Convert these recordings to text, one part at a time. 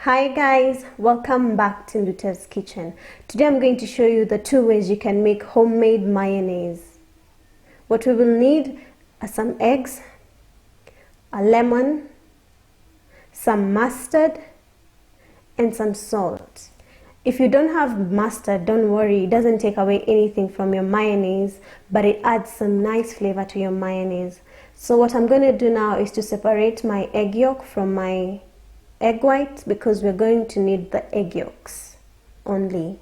Hi guys, welcome back to Luta's Kitchen. Today I'm going to show you the 2 ways you can make homemade mayonnaise. What we will need are some eggs, a lemon, some mustard, and some salt. If you don't have mustard, don't worry, it doesn't take away anything from your mayonnaise, but it adds some nice flavor to your mayonnaise. So what I'm going to do now is to separate my egg yolk from my egg whites, because we're going to need the egg yolks only.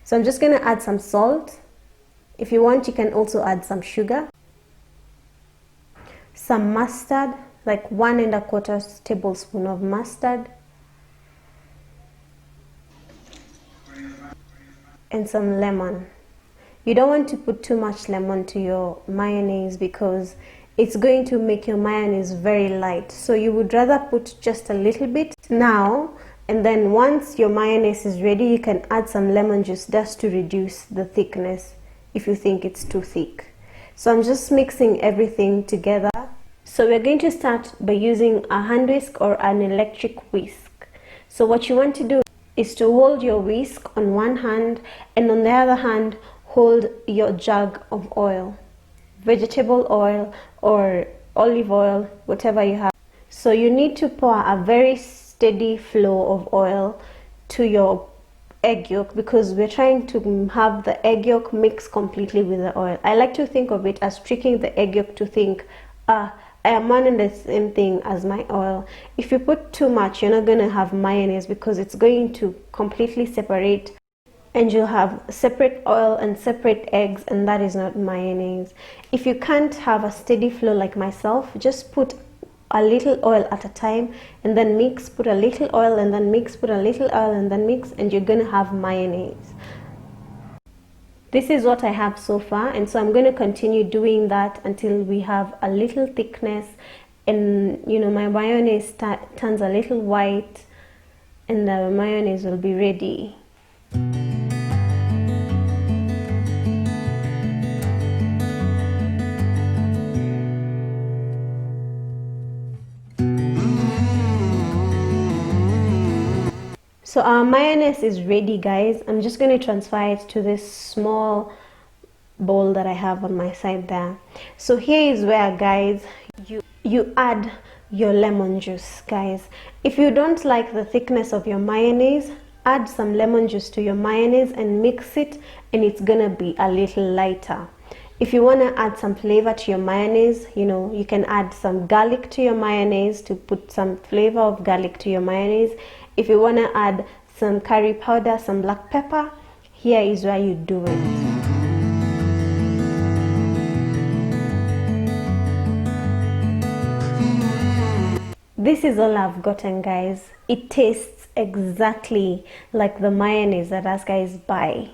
So I'm just going to add some salt. If you want, you can also add some sugar, some mustard, like 1 1/4 tablespoon of mustard, and some lemon. You don't want to put too much lemon to your mayonnaise because it's going to make your mayonnaise very light, so you would rather put just a little bit now, and then once your mayonnaise is ready, you can add some lemon juice just to reduce the thickness if you think it's too thick. So I'm just mixing everything together. So we're going to start by using a hand whisk or an electric whisk. So what you want to do is to hold your whisk on one hand, and on the other hand hold your jug of oil, vegetable oil or olive oil, whatever you have. So you need to pour a very steady flow of oil to your egg yolk, because we're trying to have the egg yolk mix completely with the oil. I like to think of it as tricking the egg yolk to think, I am running the same thing as my oil. If you put too much, you're not going to have mayonnaise, because it's going to completely separate, and you'll have separate oil and separate eggs, and that is not mayonnaise. If you can't have a steady flow like myself, just put a little oil at a time and then mix, put a little oil and then mix, put a little oil and then mix, and you're gonna have mayonnaise. This is what I have so far, and so I'm going to continue doing that until we have a little thickness, and my mayonnaise turns a little white, and the mayonnaise will be ready. So our mayonnaise is ready, guys. I'm just going to transfer it to this small bowl that I have on my side there. So here is where, guys, you add your lemon juice, guys. If you don't like the thickness of your mayonnaise, add some lemon juice to your mayonnaise and mix it, and it's gonna be a little lighter. If you want to add some flavor to your mayonnaise, you can add some garlic to your mayonnaise to put some flavor of garlic to your mayonnaise. If you want to add some curry powder, some black pepper, here is where you do it. This is all I've gotten, guys. It tastes exactly like the mayonnaise that us guys buy.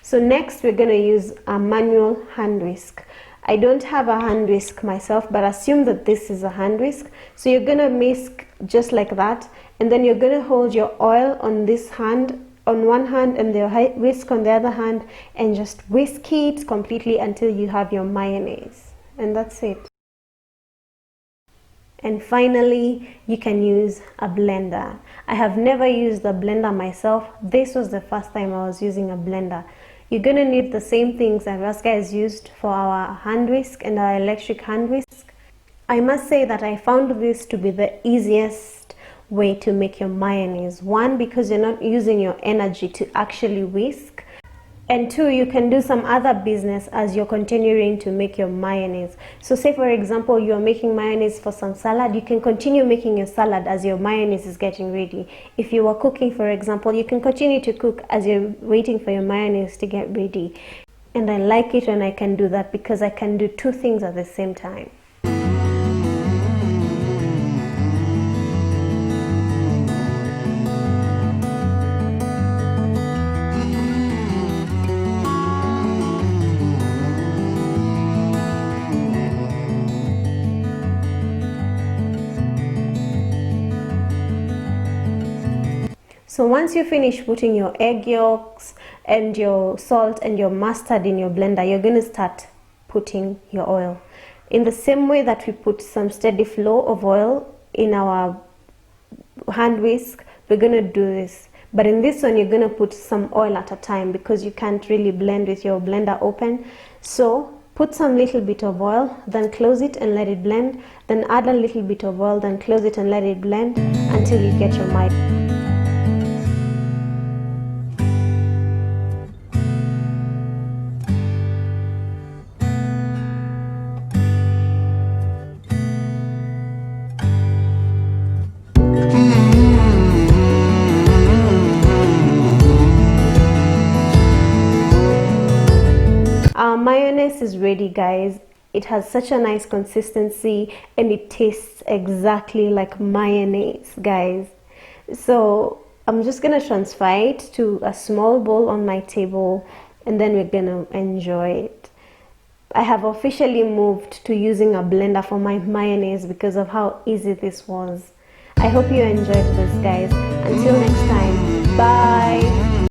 So next we're going to use a manual hand whisk. I don't have a hand whisk myself, but assume that this is a hand whisk. So you're going to whisk just like that, and then you're going to hold your oil on this hand, on one hand, and the whisk on the other hand, and just whisk it completely until you have your mayonnaise, and that's it. And finally, you can use a blender. I have never used a blender myself. This was the first time I was using a blender. You're going to need the same things that us guys used for our hand whisk and our electric hand whisk. I must say that I found this to be the easiest way to make your mayonnaise. 1, because you're not using your energy to actually whisk, and 2, you can do some other business as you're continuing to make your mayonnaise. So say for example you're making mayonnaise for some salad, you can continue making your salad as your mayonnaise is getting ready. If you were cooking, for example, you can continue to cook as you're waiting for your mayonnaise to get ready. And I like it when I can do that, because I can do 2 things at the same time. So once you finish putting your egg yolks and your salt and your mustard in your blender, you're going to start putting your oil. In the same way that we put some steady flow of oil in our hand whisk, we're going to do this. But in this one, you're going to put some oil at a time because you can't really blend with your blender open. So put some little bit of oil, then close it and let it blend. Then add a little bit of oil, then close it and let it blend until you get your mayonnaise. Our mayonnaise is ready, guys. It has such a nice consistency and it tastes exactly like mayonnaise, guys. So I'm just gonna transfer it to a small bowl on my table and then we're gonna enjoy it. I have officially moved to using a blender for my mayonnaise because of how easy this was. I hope you enjoyed this, guys. Until next time, bye.